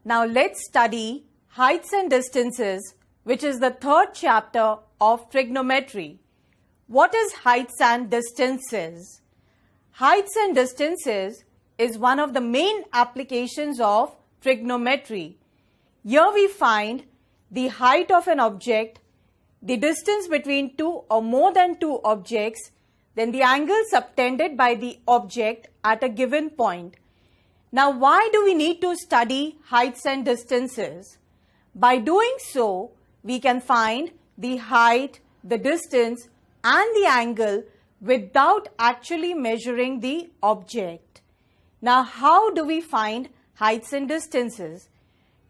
Now let's study heights and distances, which is the third chapter of trigonometry. What is heights and distances? Heights and distances is one of the main applications of trigonometry. Here we find the height of an object, the distance between two or more than two objects, then the angle subtended by the object at a given point. Now, why do we need to study heights and distances? By doing so, we can find the height, the distance, and the angle without actually measuring the object. Now, how do we find heights and distances?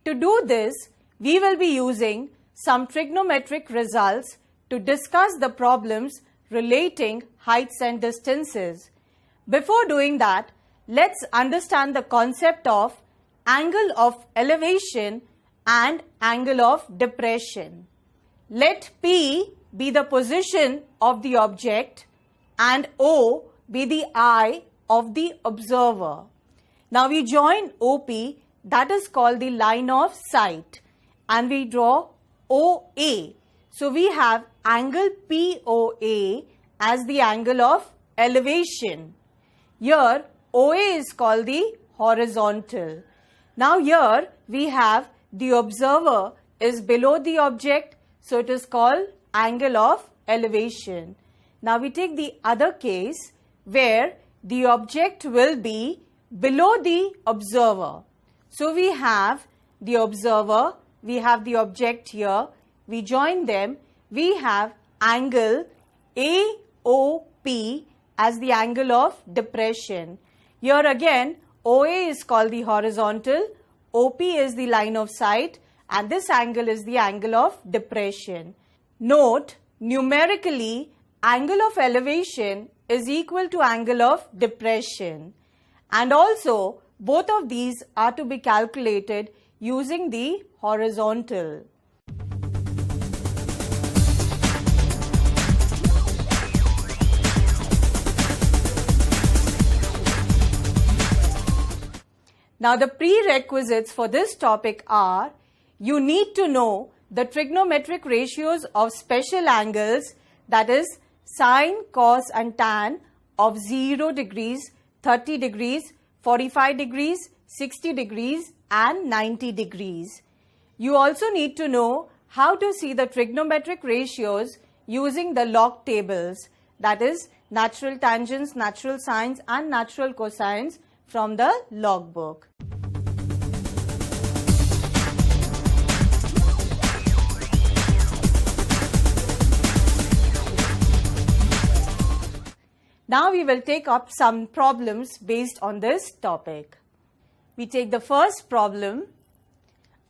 To do this, we will be using some trigonometric results to discuss the problems relating heights and distances. Before doing that, let's understand the concept of angle of elevation and angle of depression. Let P be the position of the object and O be the eye of the observer. Now we join OP, that is called the line of sight, and we draw OA. So we have angle POA as the angle of elevation. Here OA is called the horizontal. Now here we have the observer is below the object, so it is called angle of elevation. Now we take the other case where the object will be below the observer. So we have the observer, we have the object here, we join them, we have angle AOP as the angle of depression. Here again, OA is called the horizontal, OP is the line of sight, and this angle is the angle of depression. Note, numerically, angle of elevation is equal to angle of depression. And also, both of these are to be calculated using the horizontal. Now the prerequisites for this topic are, you need to know the trigonometric ratios of special angles, that is sine, cos and tan of 0 degrees, 30 degrees, 45 degrees, 60 degrees and 90 degrees. You also need to know how to see the trigonometric ratios using the log tables, that is natural tangents, natural sines and natural cosines from the log book. Now we will take up some problems based on this topic. We take the first problem.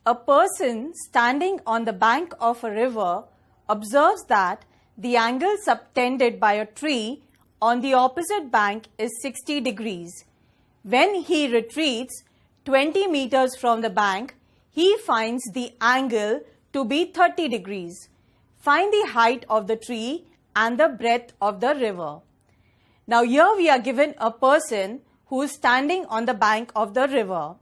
A person standing on the bank of a river observes that the angle subtended by a tree on the opposite bank is 60 degrees. When he retreats 20 meters from the bank, he finds the angle to be 30 degrees. Find the height of the tree and the breadth of the river. Now here we are given a person who is standing on the bank of the river,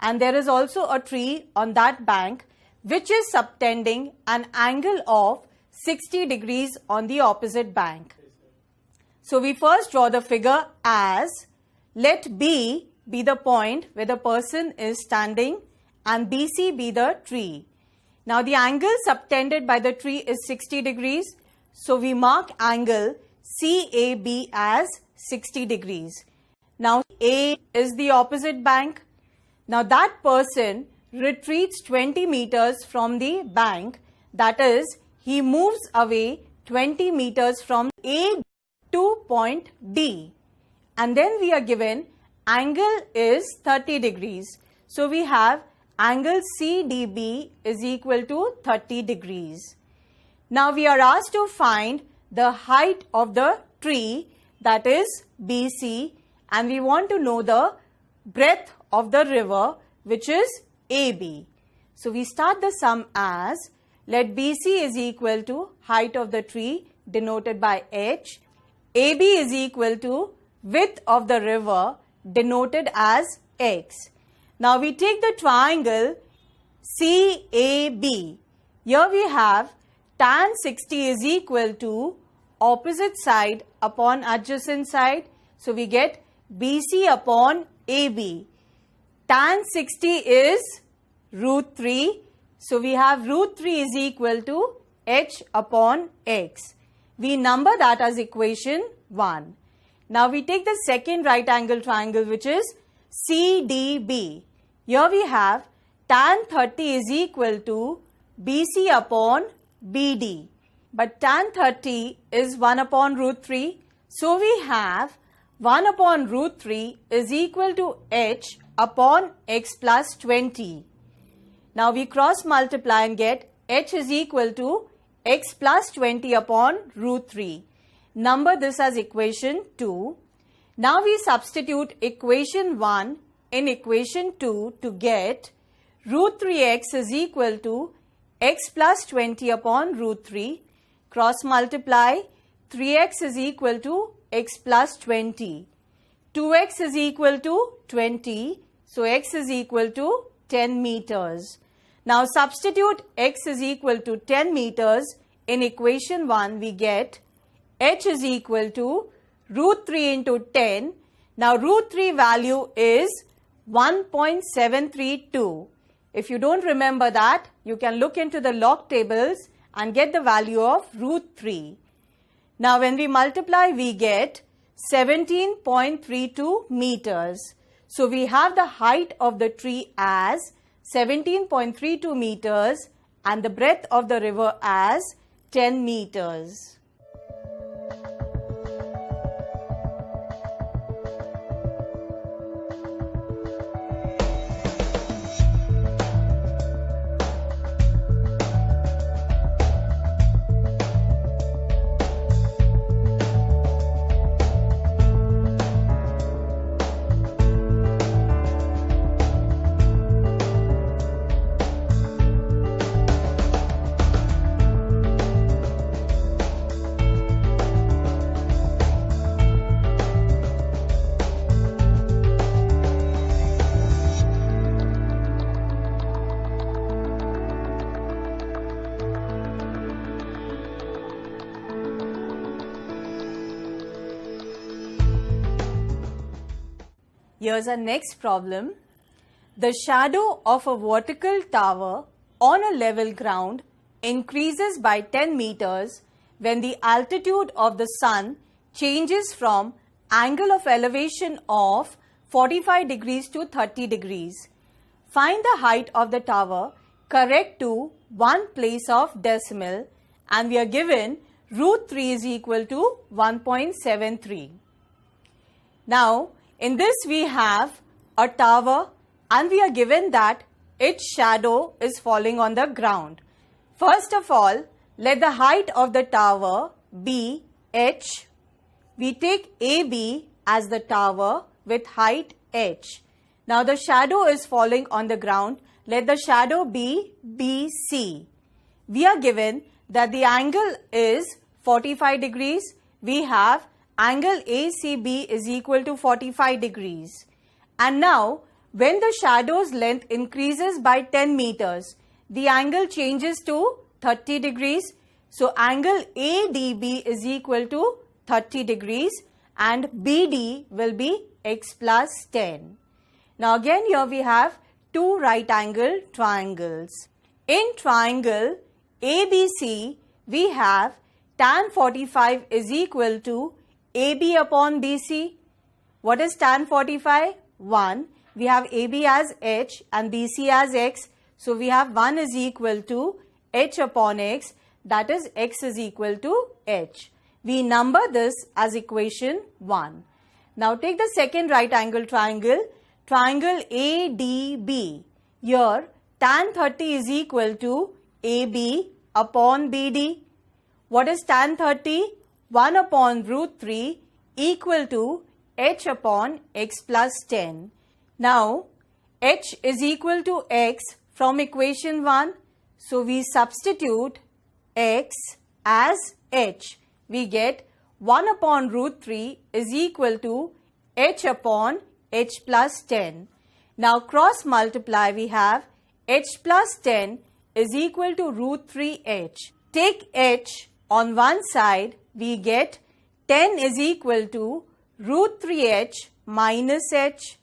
and there is also a tree on that bank which is subtending an angle of 60 degrees on the opposite bank. So we first draw the figure as, let B be the point where the person is standing and BC be the tree. Now the angle subtended by the tree is 60 degrees, so we mark angle CAB as 60 degrees. Now A is the opposite bank. Now that person retreats 20 meters from the bank, that is, he moves away 20 meters from A to point D. And then we are given angle is 30 degrees. So we have angle CDB is equal to 30 degrees. Now we are asked to find the height of the tree, that is BC, and we want to know the breadth of the river, which is AB. So we start the sum as, let BC is equal to height of the tree denoted by H, AB is equal to width of the river denoted as X. Now we take the triangle CAB. Here we have tan 60 is equal to opposite side upon adjacent side. So we get BC upon AB. Tan 60 is root 3. So we have root 3 is equal to H upon X. We number that as equation 1. Now we take the second right angle triangle, which is CDB. Here we have tan 30 is equal to BC upon BD. But tan 30 is 1 upon root 3. So we have 1 upon root 3 is equal to H upon X plus 20. Now we cross multiply and get H is equal to X plus 20 upon root 3. Number this as equation 2. Now we substitute equation 1 in equation 2 to get root 3x is equal to x plus 20 upon root 3. Cross multiply, 3x is equal to x plus 20. 2x is equal to 20. So x is equal to 10 meters. Now substitute x is equal to 10 meters in equation 1. We get h is equal to root 3 into 10. Now root 3 value is 1.732. If you don't remember that, you can look into the log tables and get the value of root 3. Now when we multiply, we get 17.32 meters. So we have the height of the tree as 17.32 meters and the breadth of the river as 10 meters. Here's our next problem. The shadow of a vertical tower on a level ground increases by 10 meters when the altitude of the sun changes from angle of elevation of 45 degrees to 30 degrees. Find the height of the tower correct to one place of decimal, and we are given root 3 is equal to 1.73. Now, in this we have a tower and we are given that its shadow is falling on the ground. First of all, let the height of the tower be h. We take AB as the tower with height h. Now the shadow is falling on the ground. Let the shadow be BC. We are given that the angle is 45 degrees. We have angle ACB is equal to 45 degrees. And now, when the shadow's length increases by 10 meters, the angle changes to 30 degrees. So, angle ADB is equal to 30 degrees and BD will be x plus 10. Now, again here we have two right angle triangles. In triangle ABC, we have tan 45 is equal to AB upon BC. What is tan 45? 1. We have AB as h and BC as x. So we have 1 is equal to h upon x, that is x is equal to h. We number this as equation 1. Now take the second right angle triangle, triangle ADB. Here tan 30 is equal to AB upon BD. What is tan 30? 1 upon root 3 equal to h upon x plus 10. Now, h is equal to x from equation 1. So, we substitute x as h. We get 1 upon root 3 is equal to h upon h plus 10. Now cross multiply, we have h plus 10 is equal to root 3h. Take h on one side, we get 10 is equal to root 3h minus h.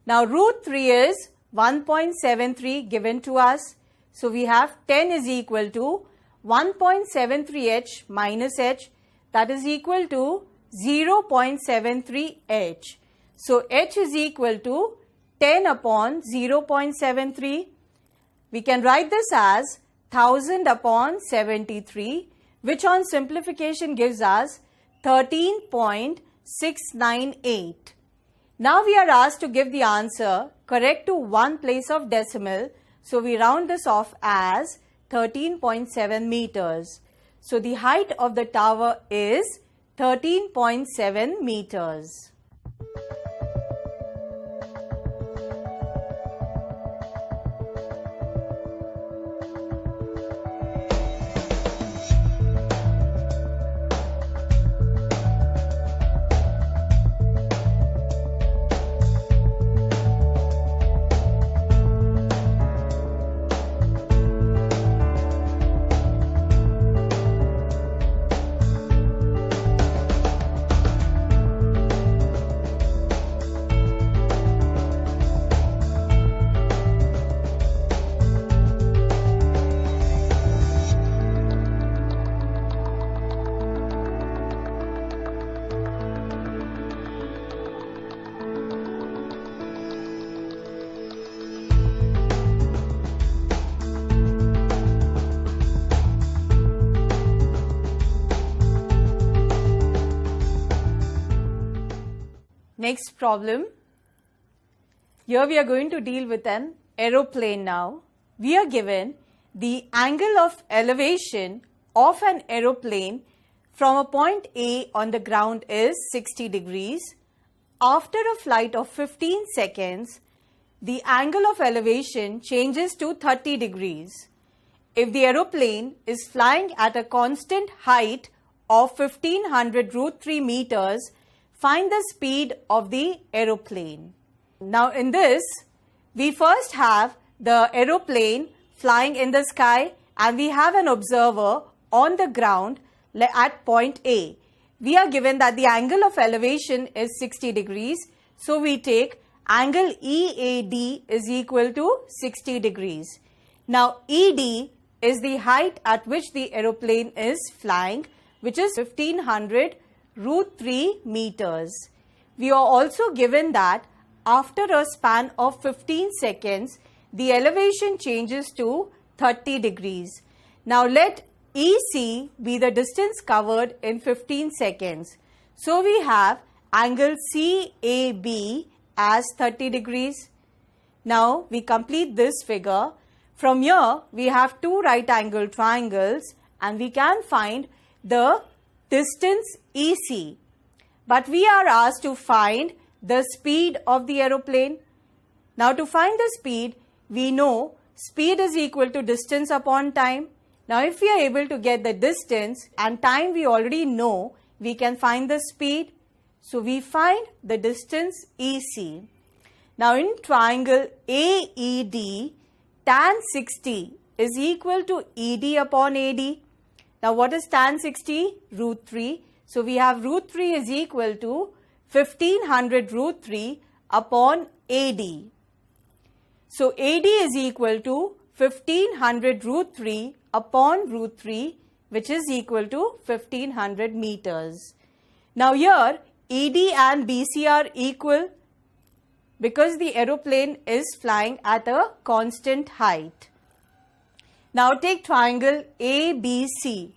Now root 3 is 1.73 given to us. So we have 10 is equal to 1.73h minus h, that is equal to 0.73h. So h is equal to 10 upon 0.73. We can write this as 1000 upon 73, which on simplification gives us 13.698. Now we are asked to give the answer correct to one place of decimal. So we round this off as 13.7 meters. So the height of the tower is 13.7 meters. Next problem. Here we are going to deal with an aeroplane now. We are given the angle of elevation of an aeroplane from a point A on the ground is 60 degrees. After a flight of 15 seconds, the angle of elevation changes to 30 degrees. If the aeroplane is flying at a constant height of 1500 root 3 meters, find the speed of the aeroplane. Now in this, we first have the aeroplane flying in the sky and we have an observer on the ground at point A. We are given that the angle of elevation is 60 degrees. So we take angle EAD is equal to 60 degrees. Now ED is the height at which the aeroplane is flying, which is 1500 root 3 meters. We are also given that after a span of 15 seconds, the elevation changes to 30 degrees. Now let EC be the distance covered in 15 seconds. So we have angle CAB as 30 degrees. Now we complete this figure. From here we have two right angle triangles and we can find the distance EC. But we are asked to find the speed of the aeroplane. Now to find the speed, we know speed is equal to distance upon time. Now if we are able to get the distance and time we already know, we can find the speed. So we find the distance EC. Now in triangle AED, tan 60 is equal to ED upon AD. Now what is tan 60? Root 3. So we have root 3 is equal to 1500 root 3 upon AD. So AD is equal to 1500 root 3 upon root 3, which is equal to 1500 meters. Now here ED and BC are equal because the aeroplane is flying at a constant height. Now take triangle ABC.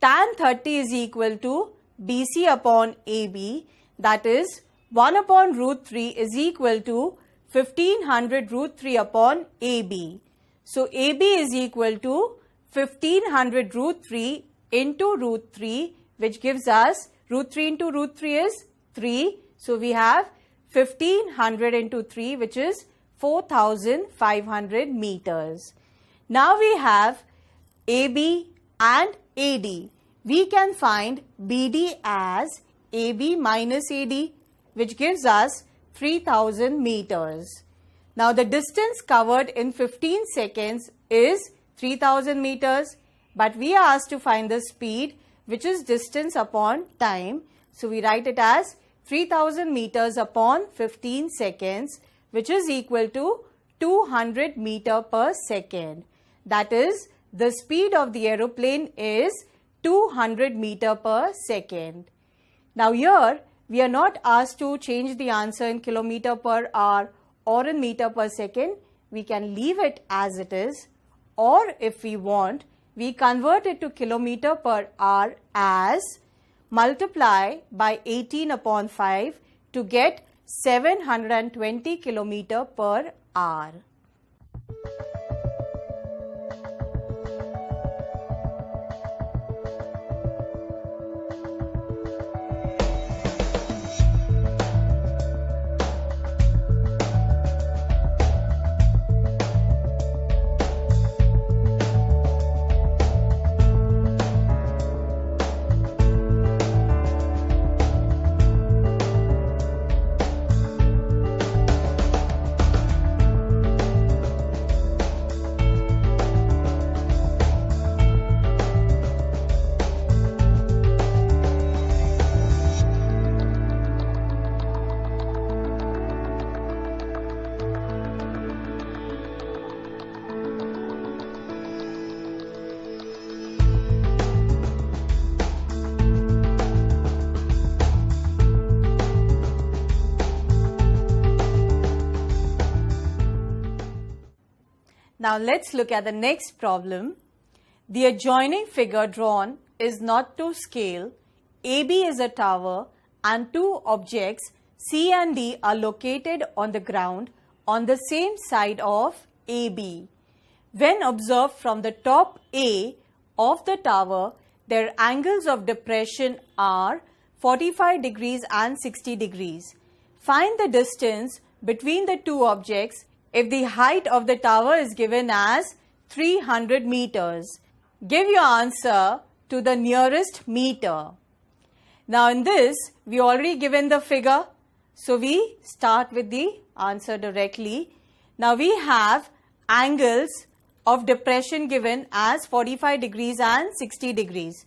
Tan 30 is equal to BC upon AB, that is 1 upon root 3 is equal to 1500 root 3 upon AB. So AB is equal to 1500 root 3 into root 3, which gives us root 3 into root 3 is 3. So we have 1500 into 3, which is 4500 meters. Now we have AB and AD. We can find BD as AB minus AD, which gives us 3000 meters. Now the distance covered in 15 seconds is 3000 meters, but we are asked to find the speed, which is distance upon time. So we write it as 3000 meters upon 15 seconds, which is equal to 200 meter per second. That is, the speed of the aeroplane is 200 meter per second. Now here, we are not asked to change the answer in kilometer per hour or in meter per second. We can leave it as it is, or if we want, we convert it to kilometer per hour as multiply by 18 upon 5 to get 720 kilometer per hour. Now let's look at the next problem. The adjoining figure drawn is not to scale. AB is a tower and two objects C and D are located on the ground on the same side of AB. When observed from the top A of the tower, their angles of depression are 45 degrees and 60 degrees. Find the distance between the two objects if the height of the tower is given as 300 meters. Give your answer to the nearest meter. Now in this, we already given the figure. So we start with the answer directly. Now we have angles of depression given as 45 degrees and 60 degrees.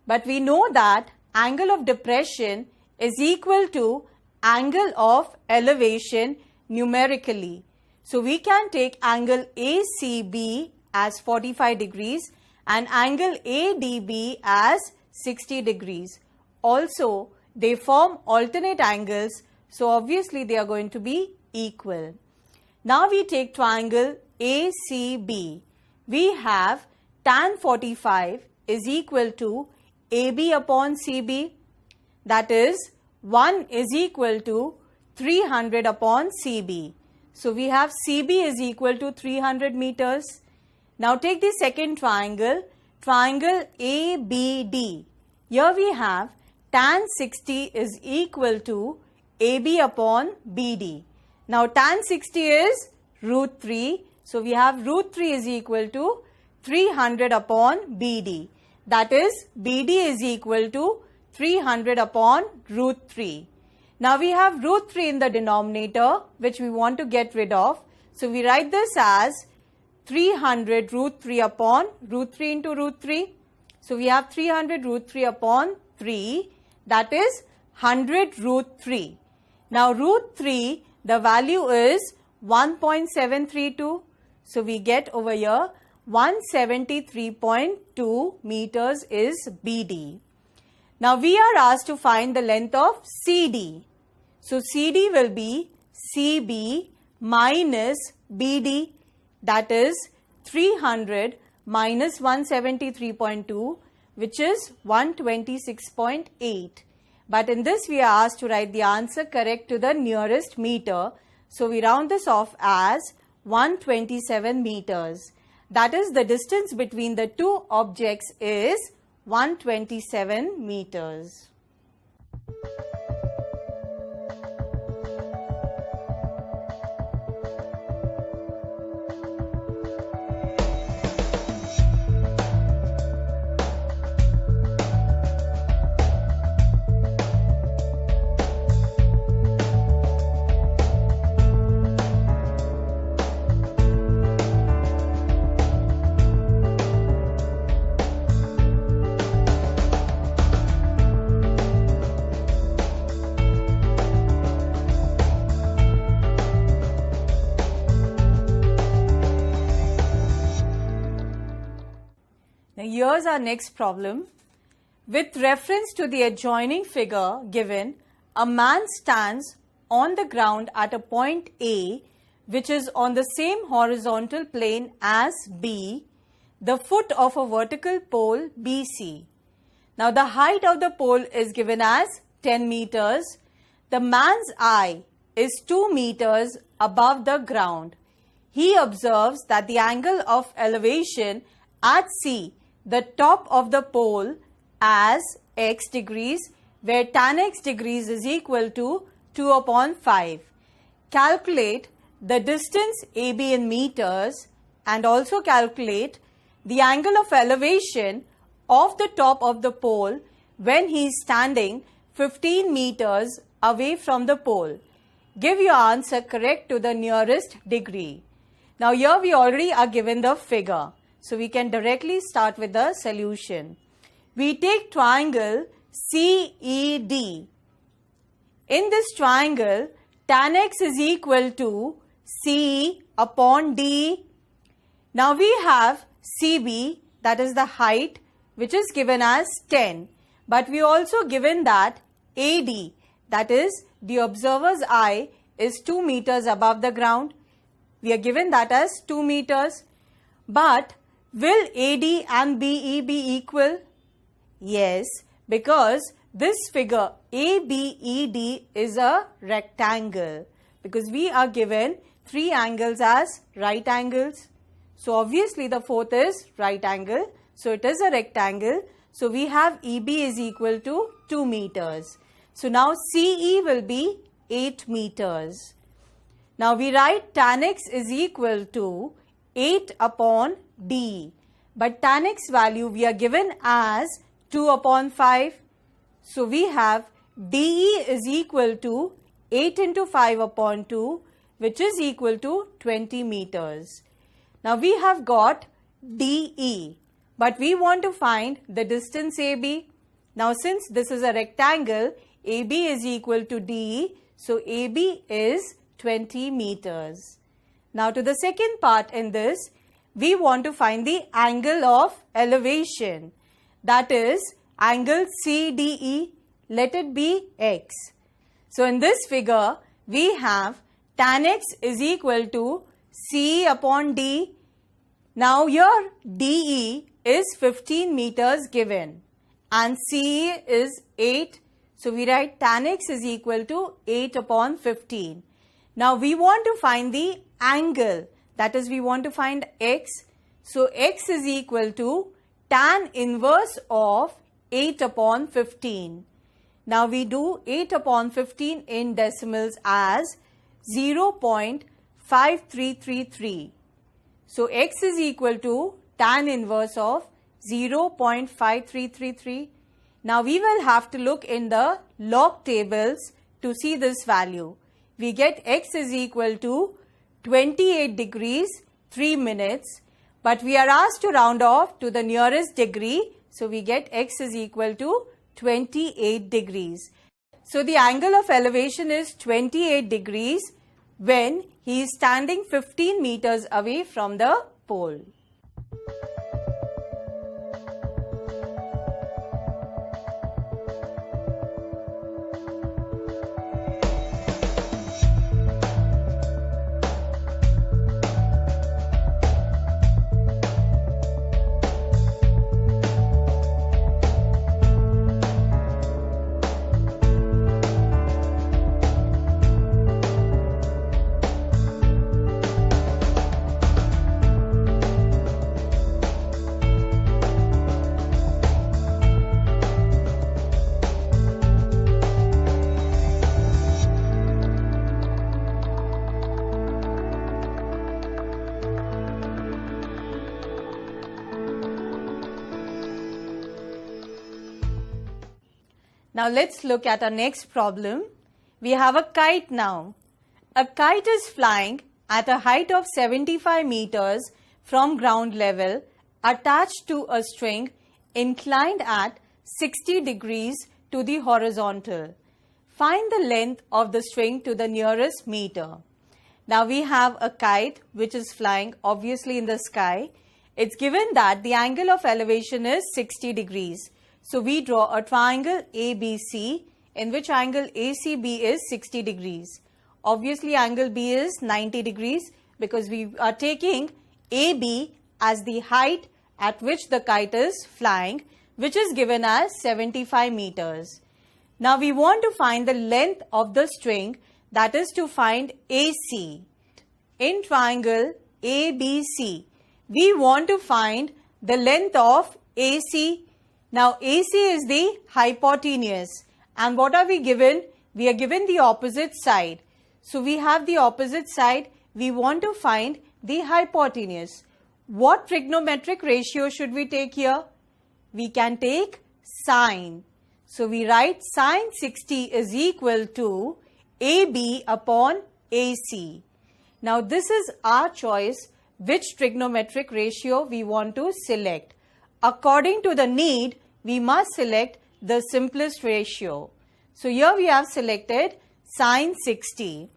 But we know that angle of depression is equal to angle of elevation numerically. So we can take angle ACB as 45 degrees and angle ADB as 60 degrees. Also, they form alternate angles, so obviously they are going to be equal. Now we take triangle ACB. We have tan 45 is equal to AB upon CB. That is, 1 is equal to 300 upon CB. So we have CB is equal to 300 meters. Now take the second triangle, triangle ABD. Here we have tan 60 is equal to AB upon BD. Now tan 60 is root 3. So we have root 3 is equal to 300 upon BD. That is, BD is equal to 300 upon root 3. Now we have root 3 in the denominator, which we want to get rid of. So we write this as 300 root 3 upon root 3 into root 3. So we have 300 root 3 upon 3. That is 100 root 3. Now root 3, the value is 1.732. So we get over here 173.2 meters is BD. Now we are asked to find the length of CD. So CD will be CB minus BD, that is 300 minus 173.2, which is 126.8. But in this we are asked to write the answer correct to the nearest meter. So we round this off as 127 meters. That is, the distance between the two objects is 127 meters. Now here's our next problem. With reference to the adjoining figure given, a man stands on the ground at a point A which is on the same horizontal plane as B, the foot of a vertical pole BC. Now the height of the pole is given as 10 meters. The man's eye is 2 meters above the ground. He observes that the angle of elevation at C, the top of the pole, as x degrees, where tan x degrees is equal to 2 upon 5. Calculate the distance AB in meters and also calculate the angle of elevation of the top of the pole when he is standing 15 meters away from the pole. Give your answer correct to the nearest degree. Now here we already are given the figure, so we can directly start with the solution. We take triangle CED. In this triangle, tan x is equal to C upon D. Now we have CB, that is the height, which is given as 10. But we also given that AD, that is the observer's eye, is 2 meters above the ground. We are given that as 2 meters. But will AD and BE be equal? Yes, because this figure ABED is a rectangle, because we are given 3 angles as right angles. So obviously the fourth is right angle. So it is a rectangle. So we have EB is equal to 2 meters. So now CE will be 8 meters. Now we write tan x is equal to 8 upon D. But tan x value we are given as 2 upon 5. So we have DE is equal to 8 into 5 upon 2, which is equal to 20 meters. Now we have got DE, but we want to find the distance AB. Now since this is a rectangle, AB is equal to DE, so AB is 20 meters. Now to the second part in this, we want to find the angle of elevation. That is angle CDE, let it be x. So in this figure, we have tan x is equal to C upon D. Now here DE is 15 meters given and CE is 8. So we write tan x is equal to 8 upon 15. Now we want to find the angle, that is we want to find x. So x is equal to tan inverse of 8 upon 15. Now we do 8 upon 15 in decimals as 0.5333. So x is equal to tan inverse of 0.5333. Now we will have to look in the log tables to see this value. We get x is equal to 28 degrees 3 minutes, but we are asked to round off to the nearest degree, so we get x is equal to 28 degrees. So the angle of elevation is 28 degrees when he is standing 15 meters away from the pole. Now let's look at our next problem. We have a kite now. A kite is flying at a height of 75 meters from ground level attached to a string inclined at 60 degrees to the horizontal. Find the length of the string to the nearest meter. Now we have a kite which is flying obviously in the sky. It's given that the angle of elevation is 60 degrees. So we draw a triangle ABC in which angle ACB is 60 degrees. Obviously angle B is 90 degrees because we are taking AB as the height at which the kite is flying, which is given as 75 meters. Now we want to find the length of the string, that is to find AC. In triangle ABC, we want to find the length of AC. Now AC is the hypotenuse, and what are we given? We are given the opposite side. So we have the opposite side, we want to find the hypotenuse. What trigonometric ratio should we take here? We can take sine. So we write sine 60 is equal to AB upon AC. Now this is our choice, which trigonometric ratio we want to select. According to the need, we must select the simplest ratio. So here we have selected sine 60.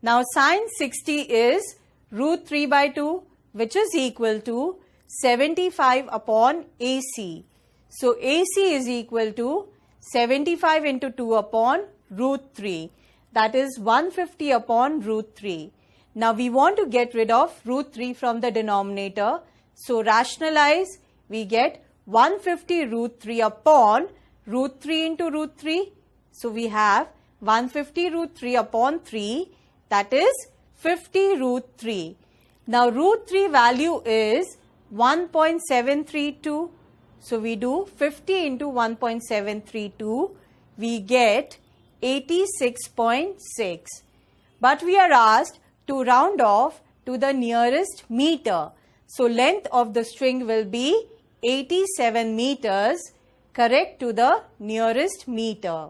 Now sine 60 is root 3 by 2, which is equal to 75 upon AC. So AC is equal to 75 into 2 upon root 3. That is 150 upon root 3. Now we want to get rid of root 3 from the denominator. So rationalize, we get 150 root 3 upon root 3 into root 3. So we have 150 root 3 upon 3, that is 50 root 3. Now root 3 value is 1.732. So we do 50 into 1.732, we get 86.6. But we are asked to round off to the nearest meter. So length of the string will be 87 meters, correct to the nearest meter.